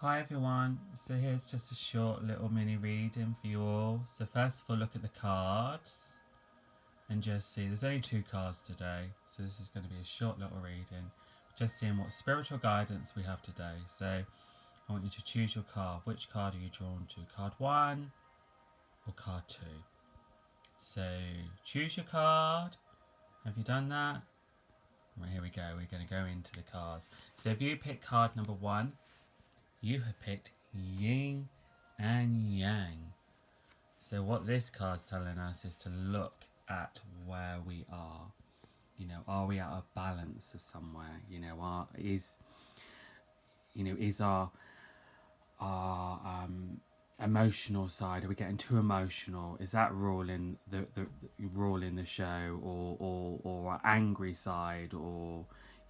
Hi everyone, so here's just a short little mini reading for you all. So first of all, look at the cards and just see, there's only 2 cards today, so this is going to be a short little reading. Just seeing what spiritual guidance we have today. So I want you to choose your card. Which card are you drawn to? Card 1 or card 2? So choose your card. Have you done that? Right, here we go. We're going to go into the cards. So if you pick card number 1, you have picked Yin and Yang. So what this card's telling us is to look at where we are. Are we out of balance of somewhere? Is our emotional side? Are we getting too emotional? Is that ruling the show, or our angry side, or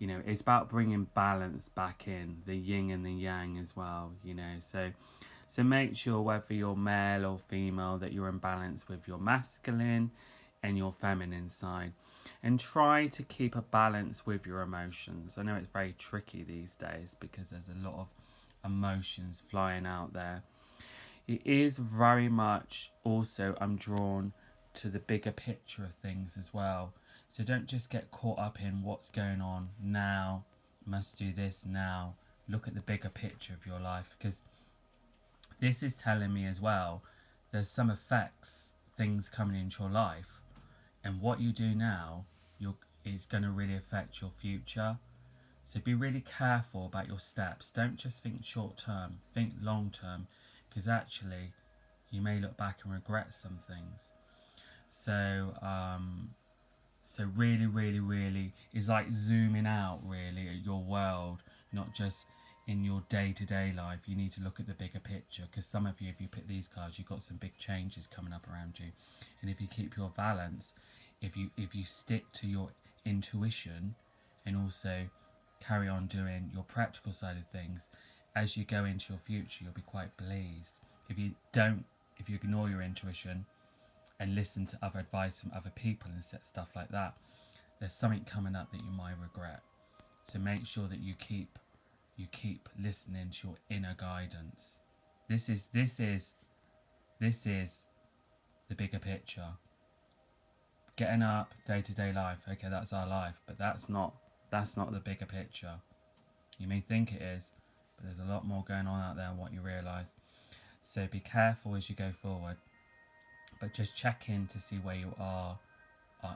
it's about bringing balance back in the yin and the yang as well. So make sure whether you're male or female that you're in balance with your masculine and your feminine side, and try to keep a balance with your emotions. I know it's very tricky these days because there's a lot of emotions flying out there. It is very much also, I'm drawn to the bigger picture of things as well. So don't just get caught up in what's going on now, must do this now. Look at the bigger picture of your life, because this is telling me as well there's some effects, things coming into your life, and what you do now is going to really affect your future. So be really careful about your steps. Don't just think short term, think long term, because actually you may look back and regret some things. So really, really, really is like zooming out really at your world, not just in your day-to-day life. You need to look at the bigger picture, because some of you, if you pick these cards, you've got some big changes coming up around you. And if you keep your balance, if you stick to your intuition and also carry on doing your practical side of things, as you go into your future, you'll be quite pleased. If you ignore your intuition and listen to other advice from other people and set stuff like that, there's something coming up that you might regret. So make sure that you keep listening to your inner guidance. This is the bigger picture. Getting up, day-to-day life, okay, that's our life, but that's not the bigger picture. You may think it is, but there's a lot more going on out there than what you realise. So be careful as you go forward, but just check in to see where you are.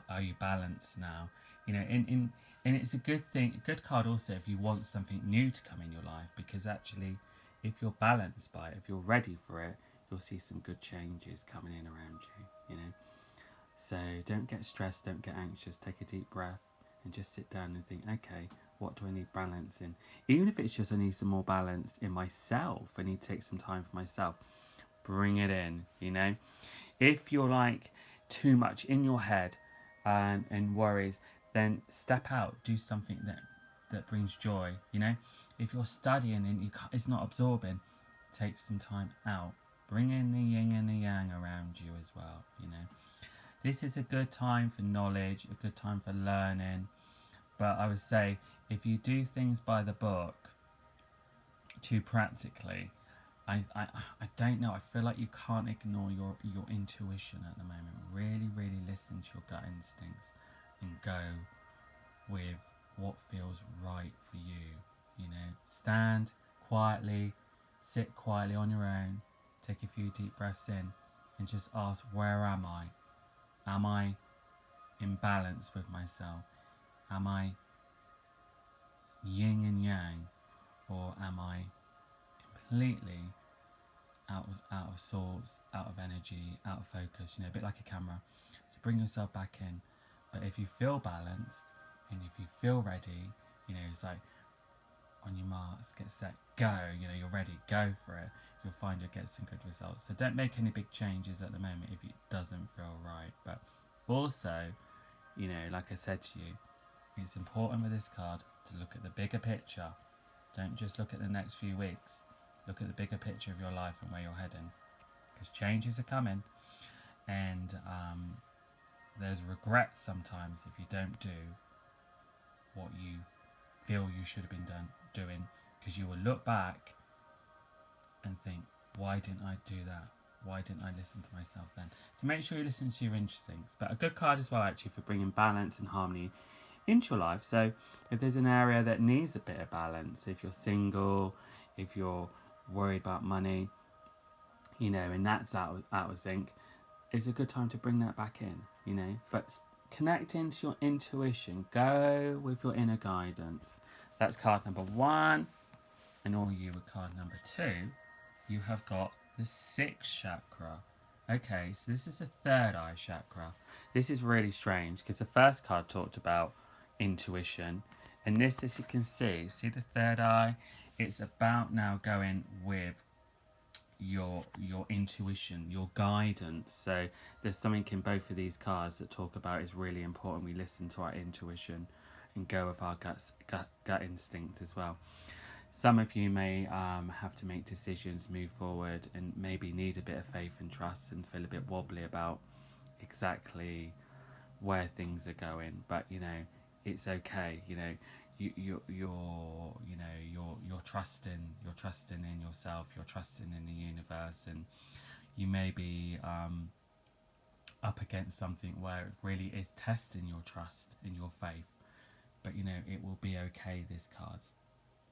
Are you balanced now? And it's a good thing, a good card also if you want something new to come in your life, because actually if you're balanced by it, if you're ready for it, you'll see some good changes coming in around you. So don't get stressed, don't get anxious, take a deep breath and just sit down and think, okay, what do I need balance in? Even if it's just I need some more balance in myself, I need to take some time for myself, bring it in. If you're like too much in your head and worries, then step out, do something that brings joy. If you're studying and it's not absorbing, take some time out, bring in the yin and the yang around you as well. This is a good time for knowledge, a good time for learning. But I would say if you do things by the book too practically, I don't know, I feel like you can't ignore your intuition at the moment. Really, really listen to your gut instincts and go with what feels right for you. Stand quietly, sit quietly on your own, take a few deep breaths in and just ask, where am I? Am I in balance with myself? Am I yin and yang, or am I completely out of sorts, out of energy, out of focus? A bit like a camera. So bring yourself back in. But if you feel balanced and if you feel ready, it's like on your marks, get set, go. You're ready, go for it. You'll find you'll get some good results. So don't make any big changes at the moment if it doesn't feel right. But also, like I said to you, it's important with this card to look at the bigger picture. Don't just look at the next few weeks. Look at the bigger picture of your life and where you're heading, because changes are coming, and there's regret sometimes if you don't do what you feel you should have been doing, because you will look back and think, why didn't I do that? Why didn't I listen to myself then? So make sure you listen to your instincts. But a good card as well, actually, for bringing balance and harmony into your life. So if there's an area that needs a bit of balance, if you're single, if you're worried about money, and that's out of sync, it's a good time to bring that back in, But connect into your intuition. Go with your inner guidance. That's card number 1. And all you with card number 2, you have got the 6th chakra. Okay, so this is the third eye chakra. This is really strange because the first card talked about intuition. And this, as you can see the third eye? It's about now going with your intuition, your guidance. So there's something in both of these cards that talk about is really important. We listen to our intuition and go with our gut instinct as well. Some of you may have to make decisions, move forward, and maybe need a bit of faith and trust and feel a bit wobbly about exactly where things are going. But it's okay. You're trusting in yourself, you're trusting in the universe, and you may be up against something where it really is testing your trust and your faith. But it will be okay. This card's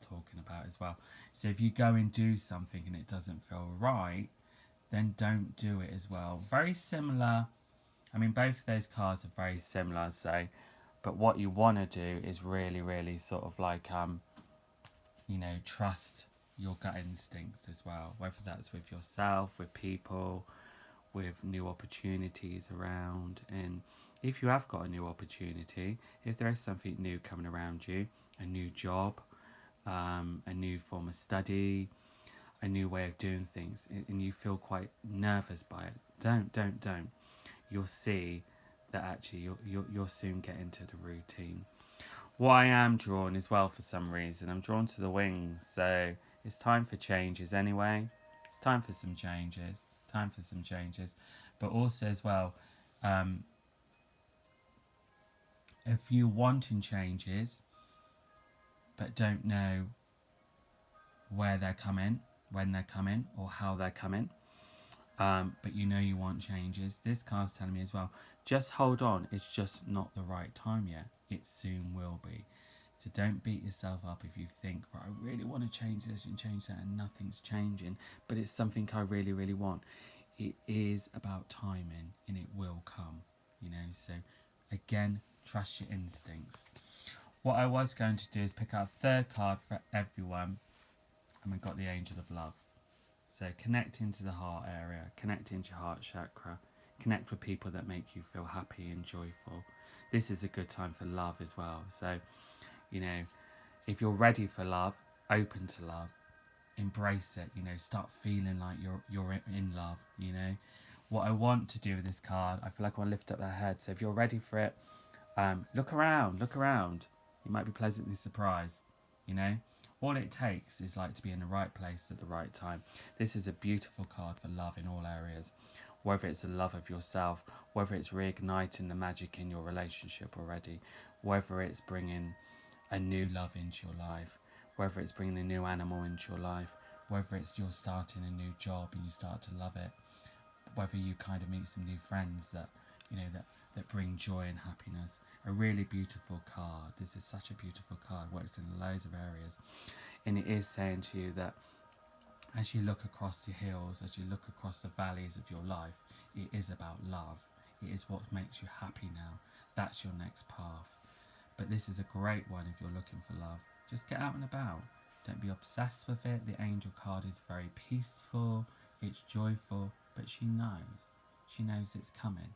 talking about as well. So if you go and do something and it doesn't feel right, then don't do it as well. Very similar. I mean, both of those cards are very similar, I'd say. But what you want to do is really, really sort of like, trust your gut instincts as well. Whether that's with yourself, with people, with new opportunities around. And if you have got a new opportunity, if there is something new coming around you, a new job, a new form of study, a new way of doing things, and you feel quite nervous by it, don't. You'll see that actually you'll soon get into the routine. What I am drawn as well, for some reason, I'm drawn to the wings, so it's time for changes anyway. It's time for some changes. But also as well, if you're wanting changes but don't know where they're coming, when they're coming, or how they're coming, but you want changes, this card's telling me as well, just hold on, it's just not the right time yet. It soon will be. So don't beat yourself up if you think, right, I really want to change this and change that, and nothing's changing, but it's something I really, really want. It is about timing, and it will come, So again, trust your instincts. What I was going to do is pick out a third card for everyone, and we've got the Angel of Love. So connecting to the heart area, connecting to your heart chakra, connect with people that make you feel happy and joyful. This is a good time for love as well. So, if you're ready for love, open to love, embrace it, start feeling like you're in love, What I want to do with this card, I feel like I want to lift up their head. So if you're ready for it, look around. You might be pleasantly surprised, All it takes is to be in the right place at the right time. This is a beautiful card for love in all areas. Whether it's the love of yourself, whether it's reigniting the magic in your relationship already, whether it's bringing a new love into your life, whether it's bringing a new animal into your life, whether it's you're starting a new job and you start to love it, whether you kind of meet some new friends that bring joy and happiness. A really beautiful card. This is such a beautiful card. Works in loads of areas, and it is saying to you that as you look across the hills, as you look across the valleys of your life, it is about love. It is what makes you happy now. That's your next path. But this is a great one if you're looking for love. Just get out and about. Don't be obsessed with it. The angel card is very peaceful. It's joyful, but she knows. She knows it's coming.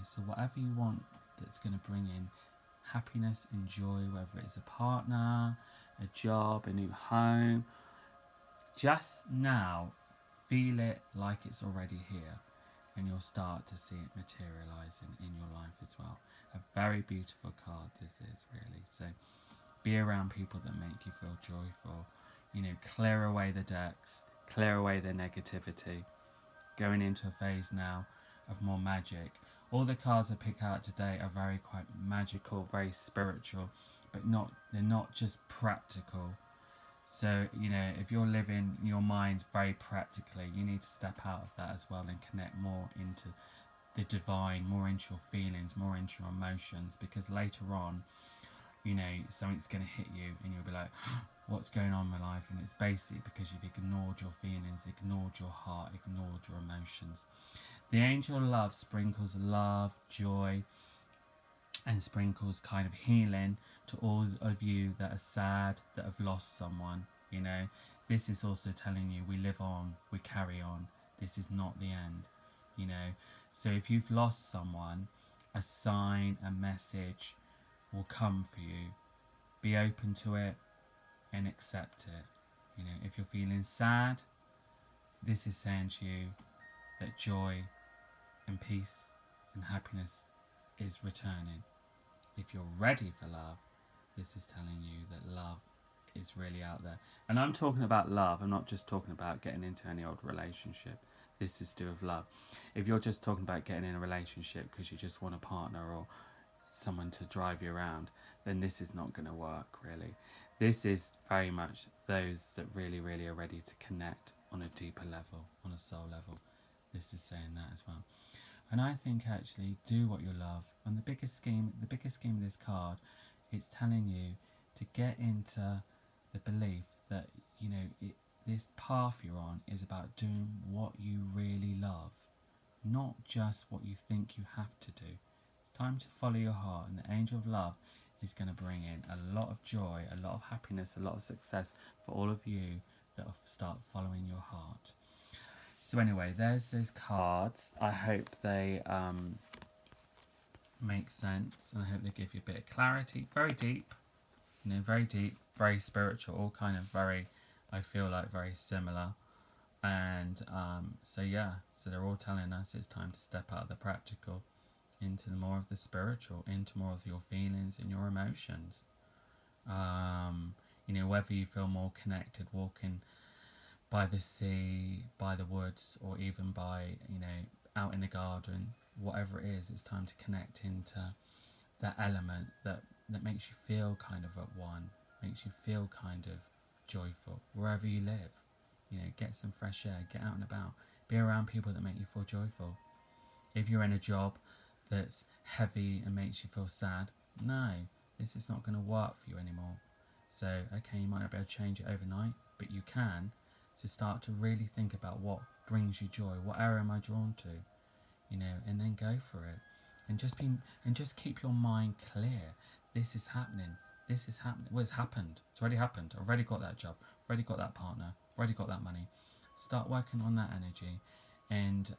So whatever you want that's going to bring in happiness and joy, whether it's a partner, a job, a new home, just now feel it like it's already here, and you'll start to see it materializing in your life as well. A very beautiful card this is, really. So be around people that make you feel joyful. Clear away the decks, clear away the negativity. Going into a phase now of more magic. All the cards I pick out today are very quite magical, very spiritual, but they're not just practical. So, you know, if you're living your mind very practically, you need to step out of that as well and connect more into the divine, more into your feelings, more into your emotions, because later on, you know, something's going to hit you and you'll be like, what's going on in my life? And it's basically because you've ignored your feelings, ignored your heart, ignored your emotions. The angel of love sprinkles love, joy, and sprinkles kind of healing to all of you that are sad, that have lost someone. You know, this is also telling you we live on, we carry on. This is not the end. You know, so if you've lost someone, a sign, a message will come for you. Be open to it and accept it. You know, if you're feeling sad, this is saying to you that joy and peace and happiness is returning. If you're ready for love, this is telling you that love is really out there. And I'm talking about love. I'm not just talking about getting into any old relationship. This is to do with love. If you're just talking about getting in a relationship because you just want a partner or someone to drive you around, then this is not going to work, really. This is very much those that really, really are ready to connect on a deeper level, on a soul level. This is saying that as well. And I think actually do what you love. And the biggest scheme of this card, it's telling you to get into the belief that, you know, this path you're on is about doing what you really love, not just what you think you have to do. It's time to follow your heart, and the angel of love is going to bring in a lot of joy, a lot of happiness, a lot of success for all of you that start following your heart. So anyway, there's those cards. I hope they make sense, and I hope they give you a bit of clarity. Very deep, you know, very deep, very spiritual, all kind of very, I feel like very similar. And so yeah, so they're all telling us it's time to step out of the practical into more of the spiritual, into more of your feelings and your emotions. You know, whether you feel more connected walking by the sea, by the woods, or even by, you know, out in the garden, whatever it is, it's time to connect into that element that makes you feel kind of at one, makes you feel kind of joyful, wherever you live. You know, get some fresh air, get out and about, be around people that make you feel joyful. If you're in a job that's heavy and makes you feel sad, no, this is not going to work for you anymore. So, okay, you might not be able to change it overnight, but you can. So start to really think about what brings you joy. What area am I drawn to? You know, and then go for it. And just keep your mind clear. This is happening. This is happening. Well, it's happened. It's already happened. I've already got that job. I've already got that partner. I've already got that money. Start working on that energy, and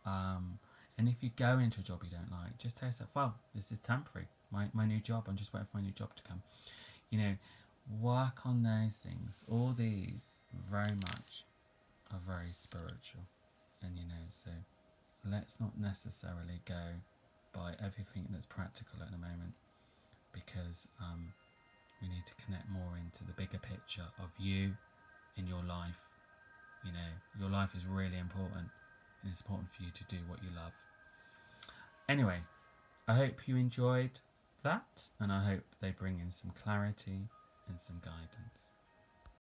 if you go into a job you don't like, just tell yourself, well, this is temporary. My new job. I'm just waiting for my new job to come. You know, work on those things. All these very much are very spiritual, and you know, so let's not necessarily go by everything that's practical at the moment, because we need to connect more into the bigger picture of you in your life. You know, your life is really important, and it's important for you to do what you love. Anyway, I hope you enjoyed that, and I hope they bring in some clarity and some guidance.